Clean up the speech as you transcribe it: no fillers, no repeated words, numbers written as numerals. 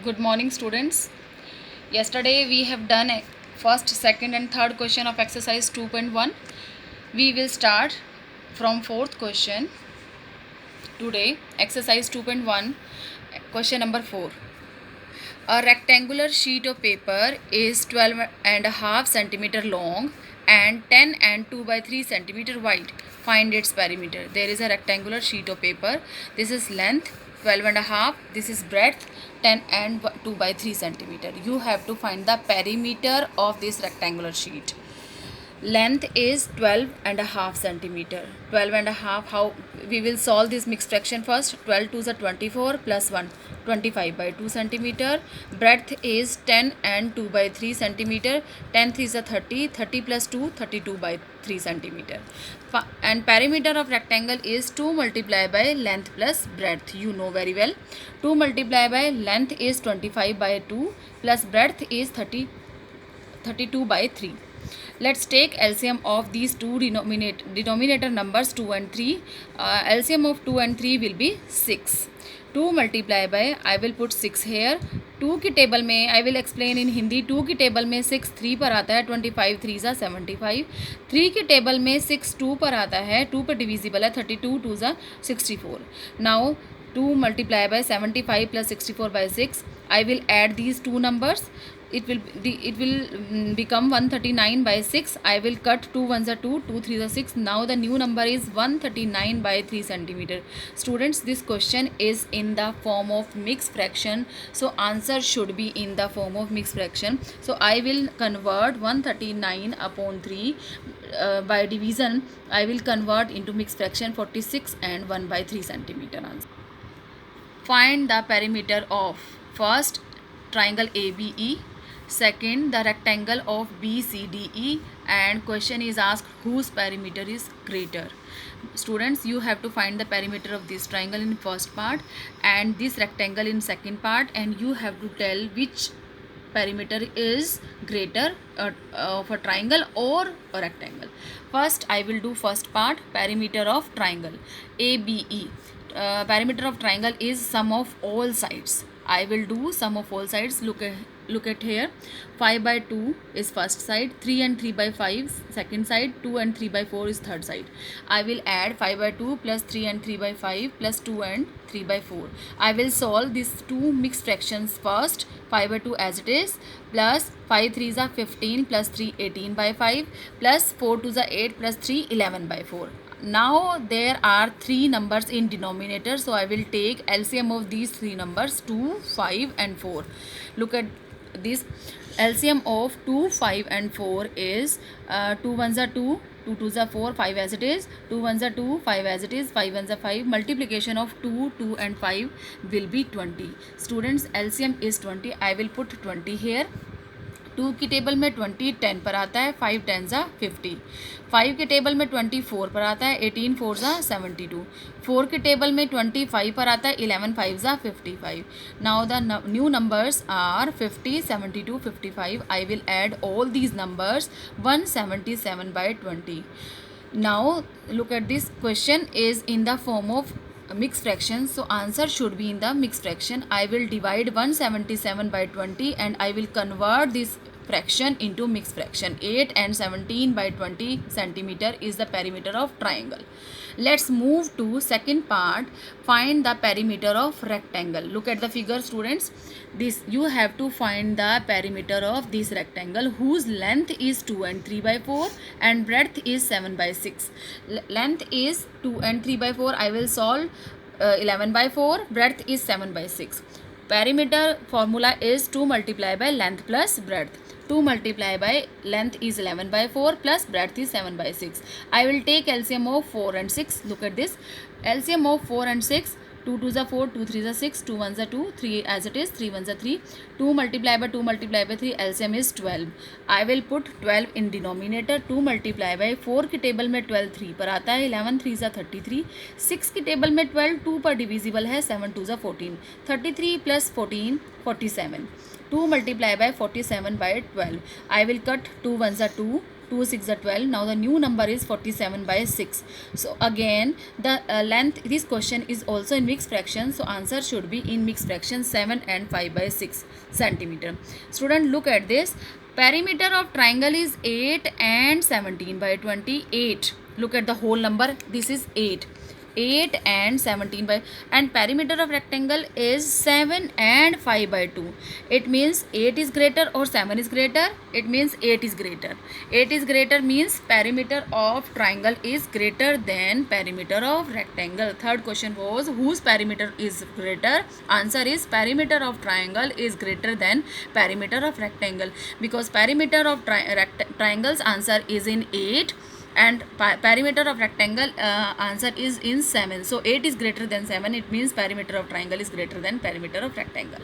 Good morning, students. Yesterday we have done a first, second, and third question of exercise 2.1. We will start from fourth question today. Exercise 2.1, question number 4. A rectangular sheet of paper is 12.5 centimeter long and 10 and 2 by 3 centimeter wide. Find its perimeter. There is a rectangular sheet of paper. This is length 12.5. This is breadth 10 and 2 by 3 centimeter. You have to find the perimeter of this rectangular sheet. Length is 12.5 centimeter. 12.5. How we will solve this mixed fraction first? 12 to the 24 plus 1, 25 by 2 centimeter. Breadth is 10 and 2 by 3 centimeter. 10 is a 30. 30 plus 2, 32 by 3 centimeter. And perimeter of rectangle is 2 multiplied by length plus breadth. You know very well. 2 multiplied by length is 25 by 2 plus breadth is 32 by 3. Let's take LCM of these two denominator numbers 2 and 3. LCM of 2 and 3 will be 6. 2 multiply by, I will put 6 here. 2 की table में I will explain in Hindi. 2 की table में 6 3 पर आता है. 25 3 ज़ा 75. 3 की table में 6 2 पर आता है. 2 पर डिविजिबल है. 32 2 ज़ा 64. Now 2 multiply by 75 plus 64 by 6. I will add these two numbers. It will become 139 by 6. I will cut 2 1s are 2, 2 3s are 6. Now the new number is 139 by 3 centimeter. Students, this question is in the form of mixed fraction. So answer should be in the form of mixed fraction. So I will convert 139 upon 3 by division. I will convert into mixed fraction 46 and 1 by 3 centimeter answer. Find the perimeter of first triangle ABE, second the rectangle of BCDE, and question is asked whose perimeter is greater. Students, you have to find the perimeter of this triangle in first part and this rectangle in second part, and you have to tell which perimeter is greater of a triangle or a rectangle. First I will do first part, perimeter of triangle ABE. Perimeter of triangle is sum of all sides. I will do sum of all sides. Look at here. 5 by 2 is first side, 3 and 3 by 5 second side, 2 and 3 by 4 is third side. I will add 5 by 2 plus 3 and 3 by 5 plus 2 and 3 by 4. I will solve these two mixed fractions first. 5 by 2 as it is, plus 5 3s are 15 plus 3 18 by 5 plus 4 2s are 8 plus 3 11 by 4. Now there are three numbers in denominator, so I will take LCM of these three numbers 2, 5 and 4. Look at this. LCM of 2, 5 and 4 is 2 1s are 2, 2 2s are 4, 5 as it is, 2 1s are 2, 5 as it is, 5 1s are 5. Multiplication of 2, 2 and 5 will be 20. Students, LCM is 20. I will put 20 here. 2 की table में 20 10 पर आता है, 5 10 ज़ा 50. 5 के table में 24 पर आता है, 18 4 ज़ा 72. 4 के टेबल में 25 पर आता है, 11 5 ज़ा 55. Now the new numbers are 50 72 55. I will add all these numbers 177 by 20. Now look at this question is in the form of mixed fraction, so answer should be in the mixed fraction. I will divide 177 by 20 and I will convert this fraction into mixed fraction. 8 and 17 by 20 centimeter is the perimeter of triangle. Let's move to second part. Find the perimeter of rectangle. Look at the figure, students. This you have to find the perimeter of this rectangle whose length is 2 and 3 by 4 and breadth is 7 by 6. Length is 2 and 3 by 4. I will solve 11 by 4. Breadth is 7 by 6. Perimeter formula is 2 multiplied by length plus breadth. 2 multiplied by length is 11 by 4 plus breadth is 7 by 6. I will take LCM of 4 and 6. Look at this. LCM of 4 and 6. 2 2s are 4, 2 3s are 6, 2 1s are 2, 3 as it is, 3 1s are 3. 2 multiplied by 2 multiplied by 3, LCM is 12. I will put 12 in denominator. 2 multiplied by 4 की table में 12 3 पर आता है, 11 3s are 33. 6 की table में 12 2 पर divisible है, 7 2s are 14. 33 plus 14 47. 2 multiplied by 47 by 12. I will cut 2 1s are 2, 2 6 are 12. Now the new number is 47 by 6. So again the length, this question is also in mixed fraction, so answer should be in mixed fraction 7 and 5 by 6 centimeter. Student, look at this. Perimeter of triangle is 8 and 17 by 28. Look at the whole number. This is 8. 8 and 17 by, and perimeter of rectangle is 7 and 5 by 2. It means 8 is greater or 7 is greater? It means 8 is greater. 8 is greater means perimeter of triangle is greater than perimeter of rectangle. Third question was, whose perimeter is greater? Answer is perimeter of triangle is greater than perimeter of rectangle, because perimeter of triangle's answer is in 8 and perimeter of rectangle answer is in 7. So 8 is greater than 7. It means perimeter of triangle is greater than perimeter of rectangle.